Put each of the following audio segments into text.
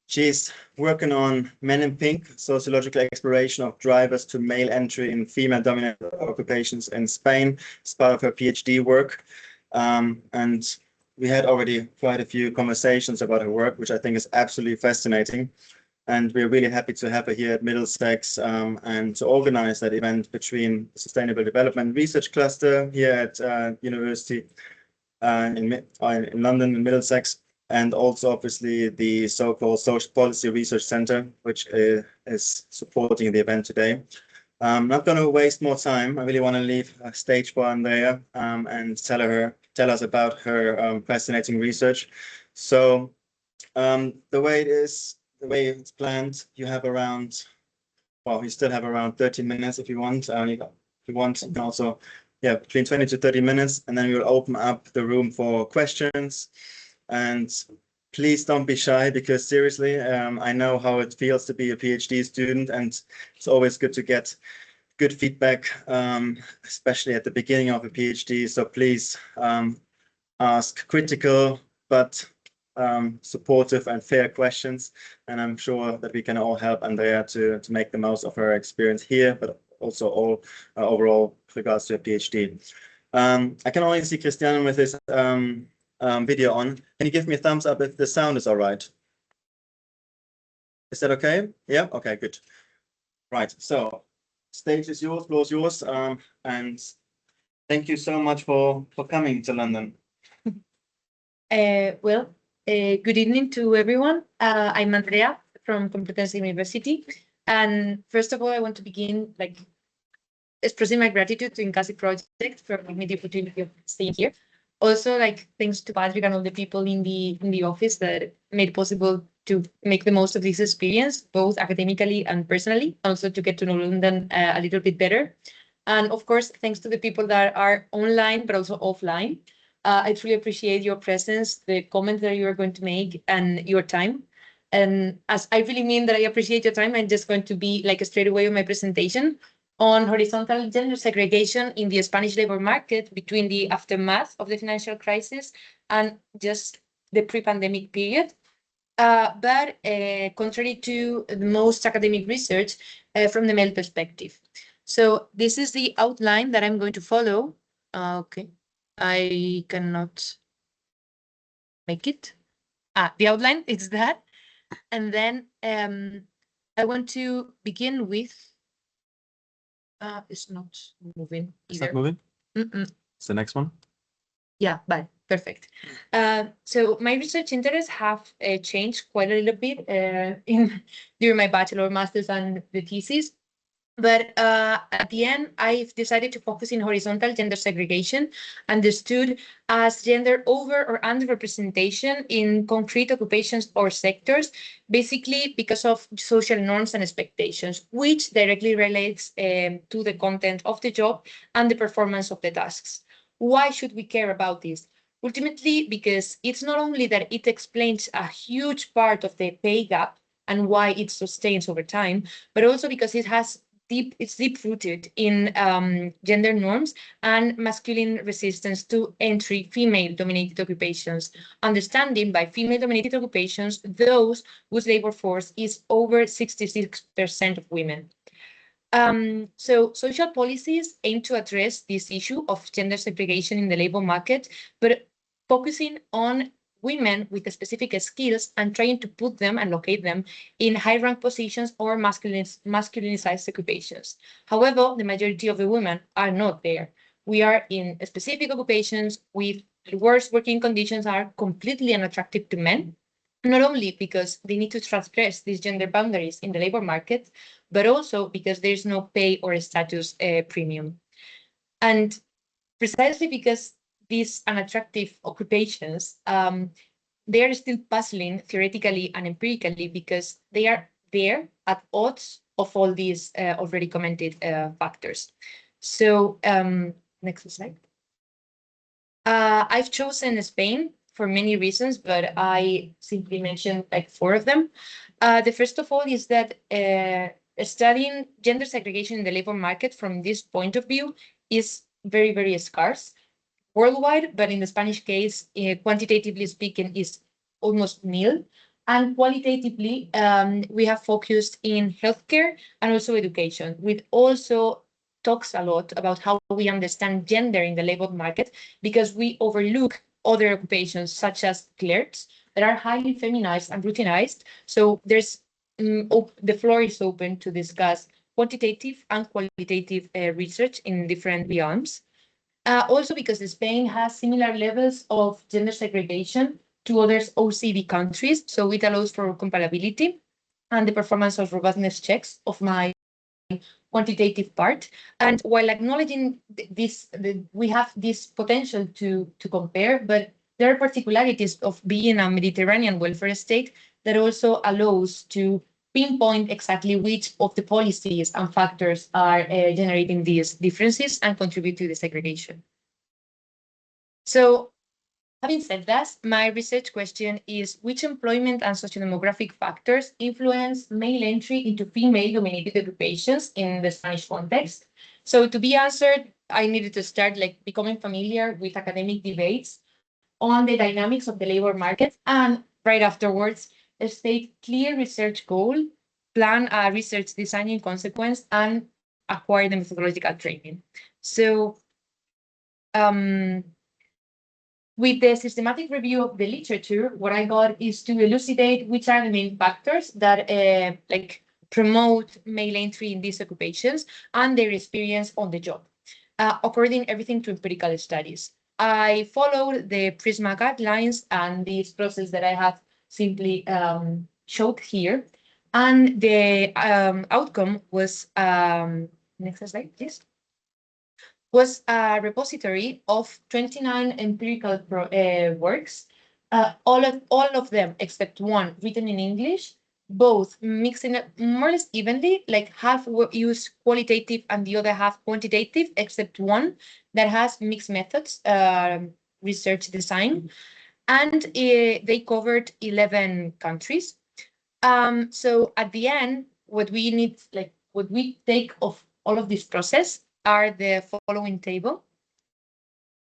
She's working on Men in Pink, sociological exploration of drivers to male entry in female-dominated occupations in Spain, as part of her PhD work. And we had already quite a few conversations about her work, which I think is absolutely fascinating. And we're really happy to have her here at Middlesex and to organize that event between the Sustainable Development Research Cluster here at University in London, in Middlesex, and also obviously the so-called Social Policy Research Center, which is supporting the event today. I'm not going to waste more time. I really want to leave a stage for Andrea and tell us about her fascinating research. So the way it's planned, you have around, well, you still have around 30 minutes if you want. If you want, you can also, yeah, between 20 to 30 minutes, and then we will open up the room for questions. And please don't be shy, because seriously, I know how it feels to be a PhD student, and it's always good to get good feedback, especially at the beginning of a PhD. So please ask critical but supportive and fair questions, and I'm sure that we can all help Andrea to make the most of her experience here, but also all overall with regards to a PhD. I can only see Christian with his video on. Can you give me a thumbs up if the sound is all right? Is that okay? Yeah, okay, good. Right, so stage is yours, floor is yours, and thank you so much for coming to London. Good evening to everyone. I'm Andrea from Complutense University, and first of all, I want to begin expressing my gratitude to Incasi Project for giving me the opportunity of staying here. Also, thanks to Patrick and all the people in the office that made it possible to make the most of this experience, both academically and personally, also to get to know London a little bit better. And of course, thanks to the people that are online, but also offline. I truly appreciate your presence, the comments that you are going to make, and your time. And as I really mean that I appreciate your time, I'm just going to be straight away on my presentation on horizontal gender segregation in the Spanish labor market between the aftermath of the financial crisis and just the pre-pandemic period. But contrary to most academic research, from the male perspective. So this is the outline that I'm going to follow. Okay, I cannot make it. The outline is that. And then I want to begin with, it's not moving either. It's not moving? It's the next one? Yeah, but perfect. So my research interests have changed quite a little bit during my bachelor, master's, and the thesis. But at the end, I've decided to focus in horizontal gender segregation, understood as gender over or underrepresentation in concrete occupations or sectors, basically because of social norms and expectations, which directly relates to the content of the job and the performance of the tasks. Why should we care about this? Ultimately, because it's not only that it explains a huge part of the pay gap and why it sustains over time, but also because it's deep-rooted in gender norms and masculine resistance to entry female-dominated occupations, understanding by female-dominated occupations those whose labor force is over 66% of women. So social policies aim to address this issue of gender segregation in the labor market, but focusing on women with specific skills and trying to put them and locate them in high-rank positions or masculinized occupations. However, the majority of the women are not there. We are in specific occupations with the worst working conditions are completely unattractive to men, not only because they need to transgress these gender boundaries in the labor market, but also because there's no pay or status premium. And precisely because these unattractive occupations, they are still puzzling theoretically and empirically because they are there at odds of all these already commented factors. So next slide. I've chosen Spain for many reasons, but I simply mentioned 4 of them. The first of all is that studying gender segregation in the labor market from this point of view is very, very scarce worldwide, but in the Spanish case, quantitatively speaking, is almost nil. And qualitatively, we have focused in healthcare and also education, which also talks a lot about how we understand gender in the labor market, because we overlook other occupations such as clerks that are highly feminized and routinized. So there's the floor is open to discuss quantitative and qualitative research in different realms. Also because Spain has similar levels of gender segregation to other OECD countries, so it allows for comparability and the performance of robustness checks of my quantitative part. And while acknowledging this, we have this potential to compare, but there are particularities of being a Mediterranean welfare state that also allows to pinpoint exactly which of the policies and factors are generating these differences and contribute to the segregation. So, having said that, my research question is which employment and sociodemographic factors influence male entry into female-dominated occupations in the Spanish context? So to be answered, I needed to start becoming familiar with academic debates on the dynamics of the labor market, and right afterwards, state clear research goal, plan a research design in consequence, and acquire the methodological training. So with the systematic review of the literature, what I got is to elucidate which are the main factors that promote male entry in these occupations and their experience on the job, according everything to empirical studies. I followed the PRISMA guidelines and this process that I have simply showed here. And the outcome was, next slide, please, was a repository of 29 empirical works, all of them except one written in English, both mixing it more or less evenly, like half use qualitative and the other half quantitative, except one that has mixed methods, research design, and they covered 11 countries. So at the end, what we take of all of this process are the following table.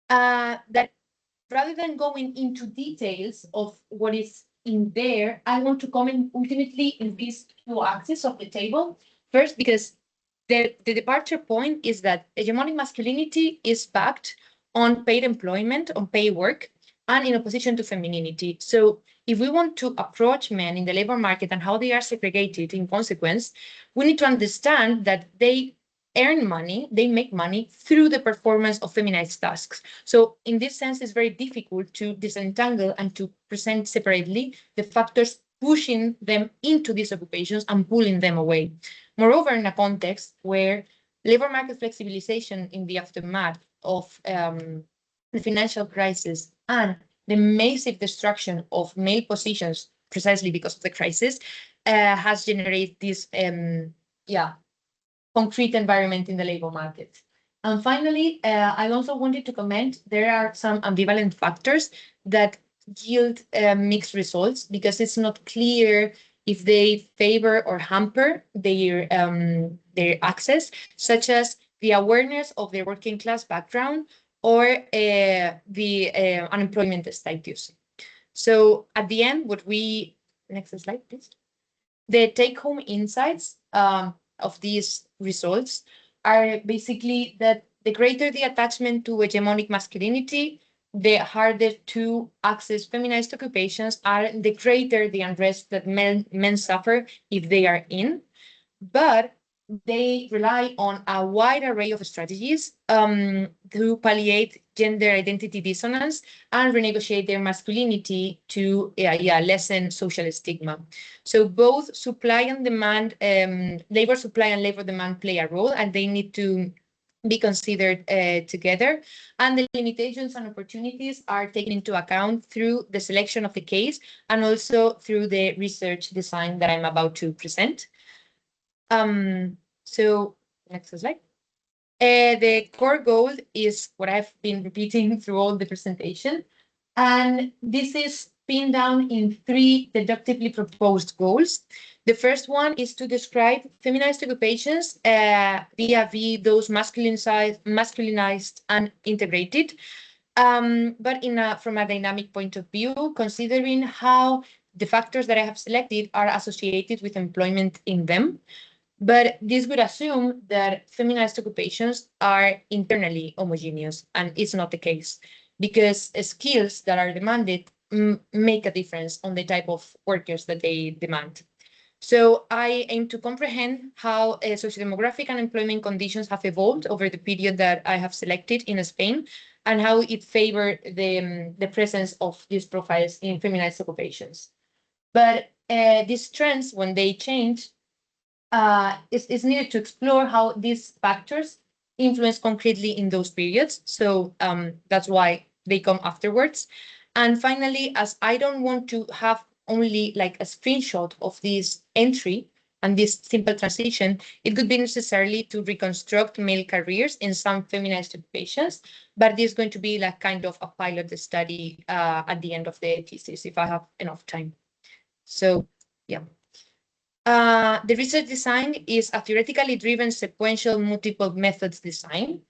That rather than going into details of what is in there, I want to comment ultimately in these two axes of the table. First, because the departure point is that hegemonic masculinity is backed on paid employment, on paid work, and in opposition to femininity. So if we want to approach men in the labor market and how they are segregated in consequence, we need to understand that they earn money, they make money through the performance of feminized tasks. So in this sense, it's very difficult to disentangle and to present separately the factors pushing them into these occupations and pulling them away. Moreover, in a context where labor market flexibilization in the aftermath of the financial crisis and the massive destruction of male positions precisely because of the crisis has generated this concrete environment in the labor market. And finally, I also wanted to comment, there are some ambivalent factors that yield mixed results because it's not clear if they favor or hamper their access, such as the awareness of their working class background or the unemployment status. So at the end, next slide, please. The take-home insights of these results are basically that the greater the attachment to hegemonic masculinity, the harder to access feminized occupations are, the greater the unrest that men suffer if they are in. But they rely on a wide array of strategies to palliate gender identity dissonance and renegotiate their masculinity to lessen social stigma. So both supply and demand, labor supply and labor demand play a role, and they need to be considered together. And the limitations and opportunities are taken into account through the selection of the case and also through the research design that I'm about to present. So next slide. The core goal is what I've been repeating through all the presentation. And this is pinned down in 3 deductively proposed goals. The first one is to describe feminized occupations vis-a-vis those masculinized and integrated. But from a dynamic point of view, considering how the factors that I have selected are associated with employment in them. But this would assume that feminized occupations are internally homogeneous, and it's not the case, because skills that are demanded make a difference on the type of workers that they demand. So I aim to comprehend how sociodemographic and employment conditions have evolved over the period that I have selected in Spain, and how it favored the presence of these profiles in feminized occupations. But these trends, when they change, it's needed to explore how these factors influence concretely in those periods. So that's why they come afterwards. And finally, as I don't want to have only like a screenshot of this entry and this simple transition, it could be necessarily to reconstruct male careers in some feminized occupations, but this is going to be like kind of a pilot study at the end of the thesis if I have enough time. So yeah. The research design is a theoretically driven sequential multiple methods design.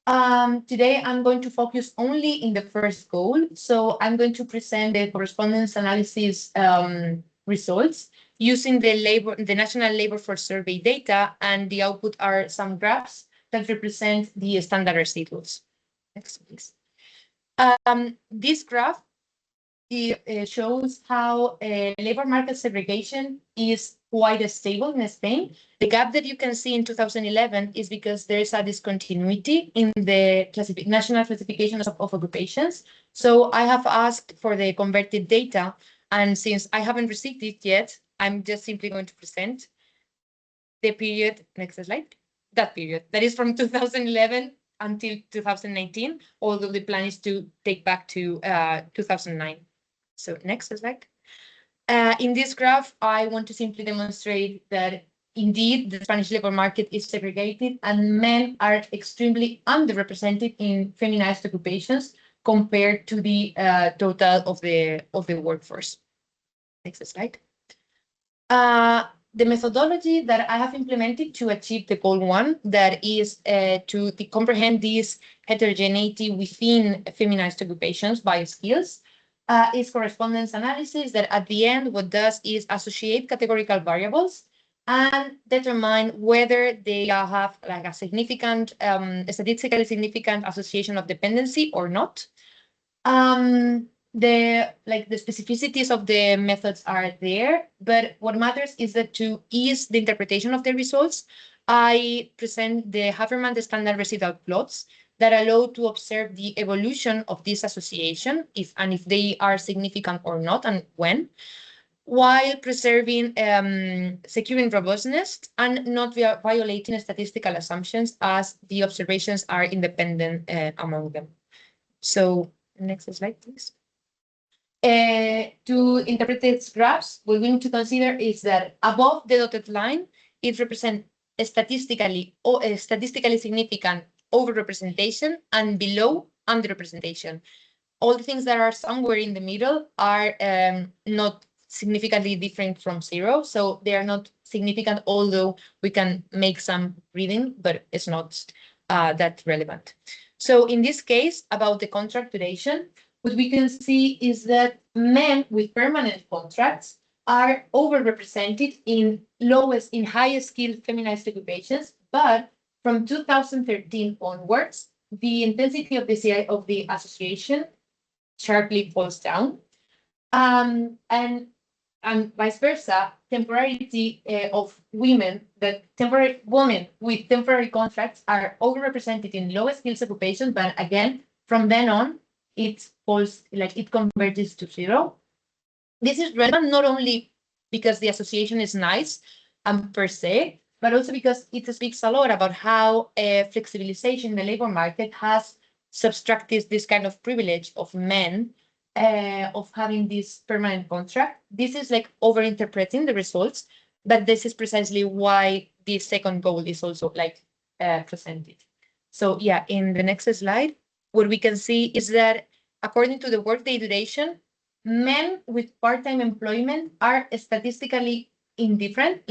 Today, I'm going to focus only in the first goal. So I'm going to present the correspondence analysis results using the National Labor Force Survey data, and the output are some graphs that represent the standard residuals. Next, please. This graph shows how labor market segregation is quite stable in Spain. The gap that you can see in 2011 is because there is a discontinuity in the national classification of occupations. So I have asked for the converted data, and since I haven't received it yet, I'm just simply going to present the period, next slide, that period. That is from 2011 until 2019, although the plan is to take back to 2009. So next slide. In this graph, I want to simply demonstrate that indeed the Spanish labor market is segregated and men are extremely underrepresented in feminized occupations compared to the total of the workforce. Next slide. The methodology that I have implemented to achieve the goal one, that is to comprehend this heterogeneity within feminized occupations by skills, is correspondence analysis that at the end what does is associate categorical variables and determine whether they have like a significant, statistically significant association of dependency or not. The specificities of the methods are there, but what matters is that to ease the interpretation of the results, I present the Habermas standard residual plots that allow to observe the evolution of this association, if they are significant or not, and when, while preserving, securing robustness and not violating statistical assumptions as the observations are independent among them. So next slide, please. To interpret these graphs, what we need to consider is that above the dotted line, it represents statistically significant overrepresentation, and below underrepresentation. All the things that are somewhere in the middle are not significantly different from zero, so they are not significant, although we can make some reading, but it's not that relevant. So in this case, about the contract duration, what we can see is that men with permanent contracts are overrepresented in highest skilled feminized occupations, but from 2013 onwards, the intensity of the association sharply falls down, and vice versa. Temporarity of women with temporary contracts are overrepresented in lowest skills occupations, but again, from then on, it falls, it converges to zero. This is relevant not only because the association is nice per se, but also because it speaks a lot about how flexibilization in the labor market has subtracted this kind of privilege of men of having this permanent contract. This is like overinterpreting the results, but this is precisely why the second goal is also presented. So yeah, in the next slide, what we can see is that according to the workday duration, men with part-time employment are statistically indifferent.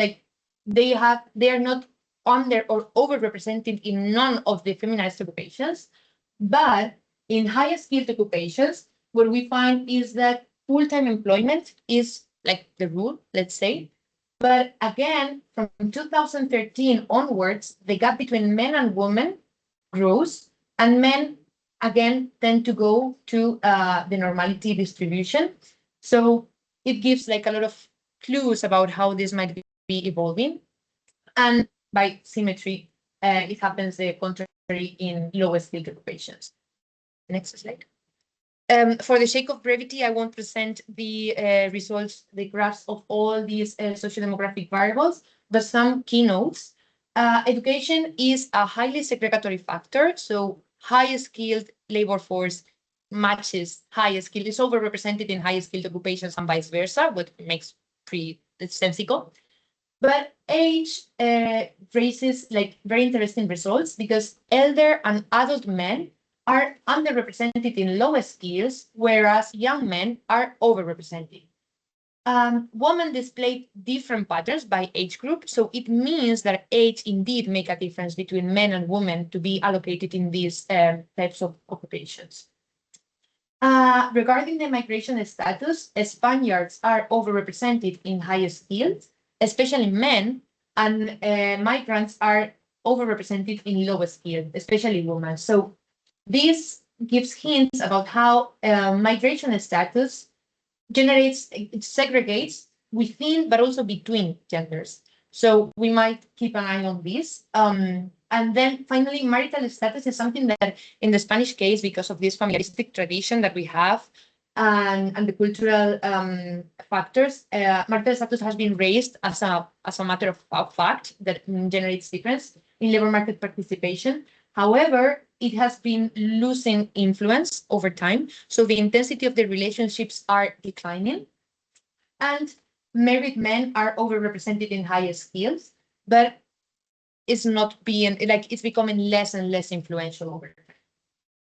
They are not under or overrepresented in none of the feminized occupations, but in higher skilled occupations, what we find is that full-time employment is like the rule, let's say. But again, from 2013 onwards, the gap between men and women grows, and men again tend to go to the normality distribution. So it gives like a lot of clues about how this might be evolving. And by symmetry, it happens the contrary in lower skilled occupations. Next slide. For the sake of brevity, I won't present the results, the graphs of all these sociodemographic variables, but some keynotes. Education is a highly segregatory factor, so high skilled labor force matches high skilled, is overrepresented in high skilled occupations and vice versa, what makes pretty sensical. But age raises like very interesting results because elder and adult men are underrepresented in lower skills, whereas young men are overrepresented. Women displayed different patterns by age group, so it means that age indeed make a difference between men and women to be allocated in these types of occupations. Regarding the migration status, Spaniards are overrepresented in higher skills, especially men, and migrants are overrepresented in lower skills, especially women. So this gives hints about how migration status generates, it segregates within, but also between genders. So we might keep an eye on this. And then finally, marital status is something that in the Spanish case, because of this familiaristic tradition that we have and the cultural factors, marital status has been raised as a matter of fact that generates difference in labor market participation. However, it has been losing influence over time. So the intensity of the relationships are declining. And married men are overrepresented in higher skills, but it's not being, like, it's becoming less and less influential over time.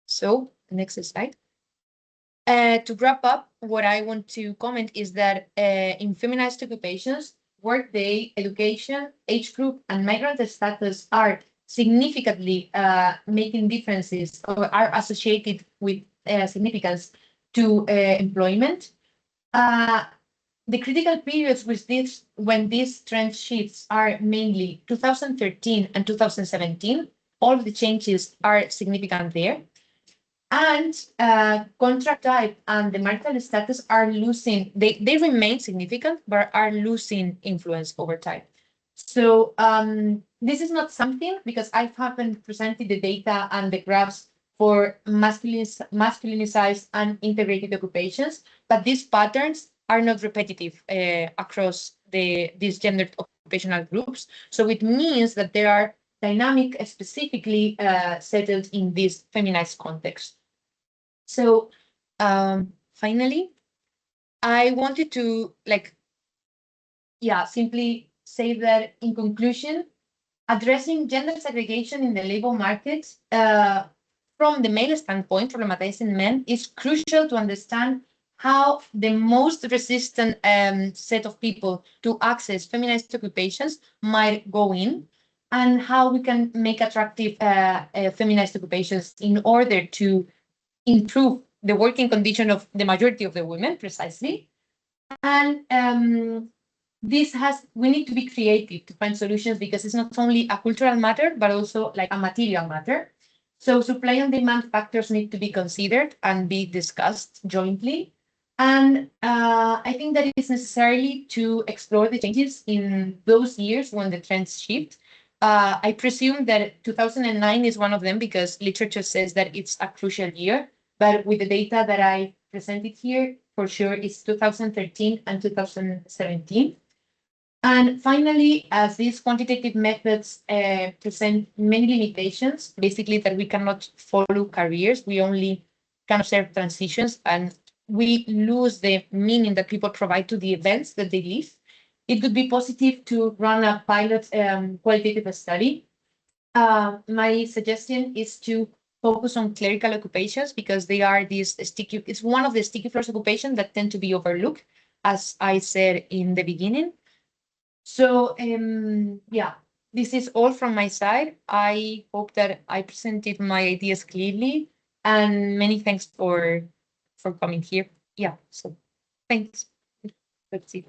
So, next slide. To wrap up, what I want to comment is that in feminized occupations, workday, education, age group, and migrant status are significantly making differences or are associated with significance to employment. The critical periods when these trend shifts are mainly 2013 and 2017. All of the changes are significant there. And contract type and the marital status are losing, they remain significant, but are losing influence over time. So this is not something, because I haven't presented the data and the graphs for masculinized and integrated occupations, but these patterns are not repetitive across these gendered occupational groups. So it means that there are dynamic specifically settled in this feminized context. So finally, I wanted to simply say that in conclusion, addressing gender segregation in the labor market from the male standpoint, problematizing men, is crucial to understand how the most resistant set of people to access feminized occupations might go in, and how we can make attractive feminized occupations in order to improve the working condition of the majority of the women, precisely. And we need to be creative to find solutions, because it's not only a cultural matter, but also like a material matter. So supply and demand factors need to be considered and be discussed jointly. And I think that it is necessary to explore the changes in those years when the trends shift. I presume that 2009 is one of them, because literature says that it's a crucial year. But with the data that I presented here, for sure, it's 2013 and 2017. And finally, as these quantitative methods present many limitations, basically that we cannot follow careers, we only can observe transitions, and we lose the meaning that people provide to the events that they live, it could be positive to run a pilot qualitative study. My suggestion is to focus on clerical occupations, because they are these sticky, it's one of the sticky floors occupations that tend to be overlooked, as I said in the beginning. So this is all from my side. I hope that I presented my ideas clearly. And many thanks for coming here. Yeah, so thanks. Let's see.